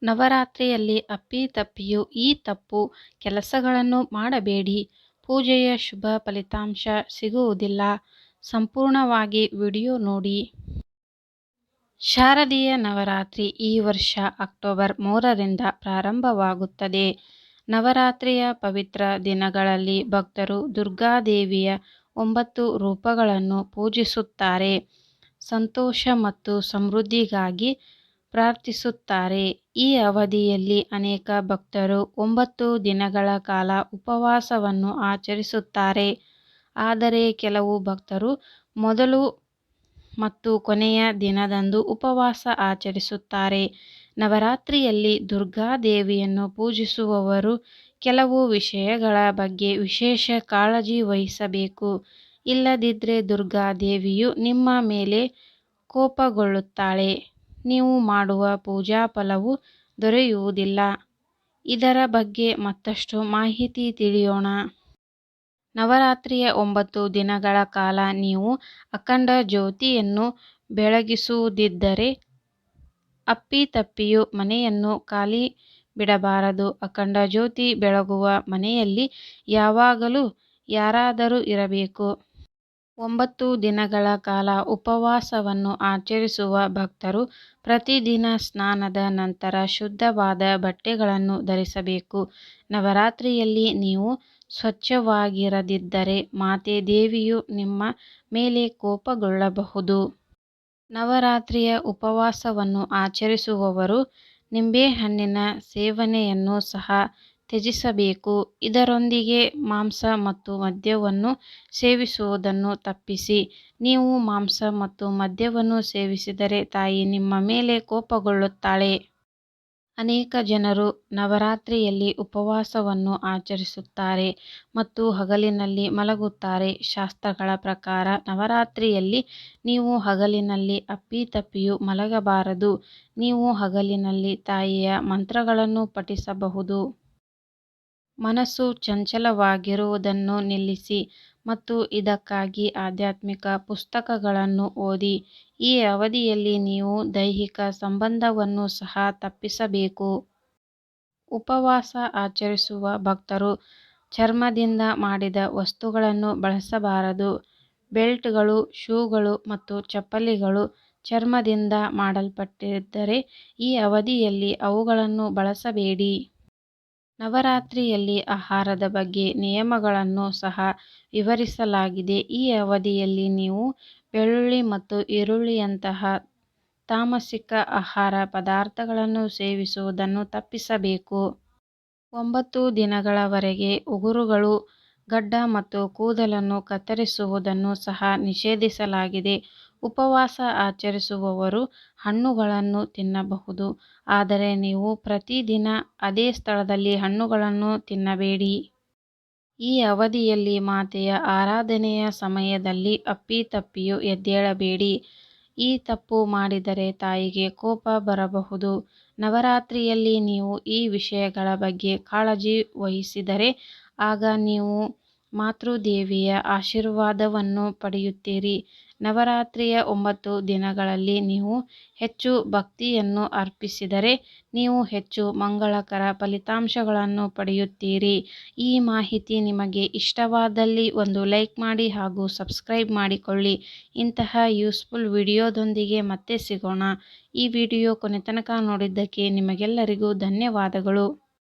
ನವರಾತ್ರಿಯಲ್ಲಿ ಅಪ್ಪಿತಪ್ಪಿಯೂ ಈ ತಪ್ಪು ಕೆಲಸಗಳನ್ನು ಮಾಡಬೇಡಿ. ಪೂಜೆಯ ಶುಭ ಫಲಿತಾಂಶ ಸಿಗುವುದಿಲ್ಲ. ಸಂಪೂರ್ಣವಾಗಿ ವಿಡಿಯೋ ನೋಡಿ. ಶಾರದೀಯ ನವರಾತ್ರಿ ಈ ವರ್ಷ ಅಕ್ಟೋಬರ್ 3ರಿಂದ ಪ್ರಾರಂಭವಾಗುತ್ತದೆ. ನವರಾತ್ರಿಯ ಪವಿತ್ರ ದಿನಗಳಲ್ಲಿ ಭಕ್ತರು ದುರ್ಗಾದೇವಿಯ 9 ರೂಪಗಳನ್ನು ಪೂಜಿಸುತ್ತಾರೆ. ಸಂತೋಷ ಮತ್ತು ಸಮೃದ್ಧಿಗಾಗಿ ಪ್ರಾರ್ಥಿಸುತ್ತಾರೆ. ಈ ಅವಧಿಯಲ್ಲಿ ಅನೇಕ ಭಕ್ತರು 9 ದಿನಗಳ ಕಾಲ ಉಪವಾಸವನ್ನು ಆಚರಿಸುತ್ತಾರೆ. ಆದರೆ ಕೆಲವು ಭಕ್ತರು ಮೊದಲು ಮತ್ತು ಕೊನೆಯ ದಿನದಂದು ಉಪವಾಸ ಆಚರಿಸುತ್ತಾರೆ. ನವರಾತ್ರಿಯಲ್ಲಿ ದುರ್ಗಾದೇವಿಯನ್ನು ಪೂಜಿಸುವವರು ಕೆಲವು ವಿಷಯಗಳ ಬಗ್ಗೆ ವಿಶೇಷ ಕಾಳಜಿ ವಹಿಸಬೇಕು. ಇಲ್ಲದಿದ್ದರೆ ದುರ್ಗಾದೇವಿಯು ನಿಮ್ಮ ಮೇಲೆ ಕೋಪಗೊಳ್ಳುತ್ತಾಳೆ. ನೀವು ಮಾಡುವ ಪೂಜಾ ಫಲವು ದೊರೆಯುವುದಿಲ್ಲ. ಇದರ ಬಗ್ಗೆ ಮತ್ತಷ್ಟು ಮಾಹಿತಿ ತಿಳಿಯೋಣ. ನವರಾತ್ರಿಯ 9 ದಿನಗಳ ಕಾಲ ನೀವು ಅಖಂಡ ಜ್ಯೋತಿಯನ್ನು ಬೆಳಗಿಸುವುದಿದ್ದರೆ ಅಪ್ಪಿತಪ್ಪಿಯೂ ಮನೆಯನ್ನು ಖಾಲಿ ಬಿಡಬಾರದು. ಅಖಂಡ ಜ್ಯೋತಿ ಬೆಳಗುವ ಮನೆಯಲ್ಲಿ ಯಾವಾಗಲೂ ಯಾರಾದರೂ ಇರಬೇಕು. 9 ದಿನಗಳ ಕಾಲ ಉಪವಾಸವನ್ನು ಆಚರಿಸುವ ಭಕ್ತರು ಪ್ರತಿದಿನ ಸ್ನಾನದ ನಂತರ ಶುದ್ಧವಾದ ಬಟ್ಟೆಗಳನ್ನು ಧರಿಸಬೇಕು. ನವರಾತ್ರಿಯಲ್ಲಿ ನೀವು ಸ್ವಚ್ಛವಾಗಿರದಿದ್ದರೆ ಮಾತೆ ದೇವಿಯು ನಿಮ್ಮ ಮೇಲೆ ಕೋಪಗೊಳ್ಳಬಹುದು. ನವರಾತ್ರಿಯ ಉಪವಾಸವನ್ನು ಆಚರಿಸುವವರು ನಿಂಬೆಹಣ್ಣಿನ ಸೇವನೆಯನ್ನು ಸಹ ತ್ಯಜಿಸಬೇಕು. ಇದರೊಂದಿಗೆ ಮಾಂಸ ಮತ್ತು ಮದ್ಯವನ್ನು ಸೇವಿಸುವುದನ್ನು ತಪ್ಪಿಸಿ. ನೀವು ಮಾಂಸ ಮತ್ತು ಮದ್ಯವನ್ನು ಸೇವಿಸಿದರೆ ತಾಯಿ ನಿಮ್ಮ ಮೇಲೆ ಕೋಪಗೊಳ್ಳುತ್ತಾಳೆ. ಅನೇಕ ಜನರು ನವರಾತ್ರಿಯಲ್ಲಿ ಉಪವಾಸವನ್ನು ಆಚರಿಸುತ್ತಾರೆ ಮತ್ತು ಹಗಲಿನಲ್ಲಿ ಮಲಗುತ್ತಾರೆ. ಶಾಸ್ತ್ರಗಳ ಪ್ರಕಾರ ನವರಾತ್ರಿಯಲ್ಲಿ ನೀವು ಹಗಲಿನಲ್ಲಿ ಅಪ್ಪಿತಪ್ಪಿಯೂ ಮಲಗಬಾರದು. ನೀವು ಹಗಲಿನಲ್ಲಿ ತಾಯಿಯ ಮಂತ್ರಗಳನ್ನು ಪಠಿಸಬಹುದು. ಮನಸ್ಸು ಚಂಚಲವಾಗಿರುವುದನ್ನು ನಿಲ್ಲಿಸಿ ಮತ್ತು ಇದಕ್ಕಾಗಿ ಆಧ್ಯಾತ್ಮಿಕ ಪುಸ್ತಕಗಳನ್ನು ಓದಿ. ಈ ಅವಧಿಯಲ್ಲಿ ನೀವು ದೈಹಿಕ ಸಂಬಂಧವನ್ನು ಸಹ ತಪ್ಪಿಸಬೇಕು. ಉಪವಾಸ ಆಚರಿಸುವ ಭಕ್ತರು ಚರ್ಮದಿಂದ ಮಾಡಿದ ವಸ್ತುಗಳನ್ನು ಬಳಸಬಾರದು. ಬೆಲ್ಟ್ಗಳು, ಶೂಗಳು ಮತ್ತು ಚಪ್ಪಲಿಗಳು ಚರ್ಮದಿಂದ ಮಾಡಲ್ಪಟ್ಟಿದ್ದರೆ ಈ ಅವಧಿಯಲ್ಲಿ ಅವುಗಳನ್ನು ಬಳಸಬೇಡಿ. ನವರಾತ್ರಿಯಲ್ಲಿ ಆಹಾರದ ಬಗ್ಗೆ ನಿಯಮಗಳನ್ನು ಸಹ ವಿವರಿಸಲಾಗಿದೆ. ಈ ಅವಧಿಯಲ್ಲಿ ನೀವು ಬೆಳ್ಳುಳ್ಳಿ ಮತ್ತು ಈರುಳ್ಳಿಯಂತಹ ತಾಮಸಿಕ ಆಹಾರ ಪದಾರ್ಥಗಳನ್ನು ಸೇವಿಸುವುದನ್ನು ತಪ್ಪಿಸಬೇಕು. 9 ದಿನಗಳವರೆಗೆ ಉಗುರುಗಳು, ಗಡ್ಡ ಮತ್ತು ಕೂದಲನ್ನು ಕತ್ತರಿಸುವುದನ್ನು ಸಹ ನಿಷೇಧಿಸಲಾಗಿದೆ. ಉಪವಾಸ ಆಚರಿಸುವವರು ಹಣ್ಣುಗಳನ್ನು ತಿನ್ನಬಹುದು, ಆದರೆ ನೀವು ಪ್ರತಿದಿನ ಅದೇ ಸ್ಥಳದಲ್ಲಿ ಹಣ್ಣುಗಳನ್ನು ತಿನ್ನಬೇಡಿ. ಈ ಅವಧಿಯಲ್ಲಿ ಮಾತೆಯ ಆರಾಧನೆಯ ಸಮಯದಲ್ಲಿ ಅಪ್ಪಿತಪ್ಪಿಯೂ ಎದ್ದೇಳಬೇಡಿ. ಈ ತಪ್ಪು ಮಾಡಿದರೆ ತಾಯಿಗೆ ಕೋಪ ಬರಬಹುದು. ನವರಾತ್ರಿಯಲ್ಲಿ ನೀವು ಈ ವಿಷಯಗಳ ಬಗ್ಗೆ ಕಾಳಜಿ ವಹಿಸಿದರೆ ಆಗ ನೀವು ಮಾತೃದೇವಿಯ ಆಶೀರ್ವಾದವನ್ನು ಪಡೆಯುತ್ತೀರಿ. ನವರಾತ್ರಿಯ 9 ದಿನಗಳಲ್ಲಿ ನೀವು ಹೆಚ್ಚು ಭಕ್ತಿಯನ್ನು ಅರ್ಪಿಸಿದರೆ ನೀವು ಹೆಚ್ಚು ಮಂಗಳಕರ ಫಲಿತಾಂಶಗಳನ್ನು ಪಡೆಯುತ್ತೀರಿ. ಈ ಮಾಹಿತಿ ನಿಮಗೆ ಇಷ್ಟವಾದಲ್ಲಿ ಒಂದು ಲೈಕ್ ಮಾಡಿ ಹಾಗೂ ಸಬ್ಸ್ಕ್ರೈಬ್ ಮಾಡಿಕೊಳ್ಳಿ. ಇಂತಹ ಯೂಸ್ಫುಲ್ ವಿಡಿಯೋದೊಂದಿಗೆ ಮತ್ತೆ ಸಿಗೋಣ. ಈ ವಿಡಿಯೋ ಕೊನೆತನಕ ನೋಡಿದ್ದಕ್ಕೆ ನಿಮಗೆಲ್ಲರಿಗೂ ಧನ್ಯವಾದಗಳು.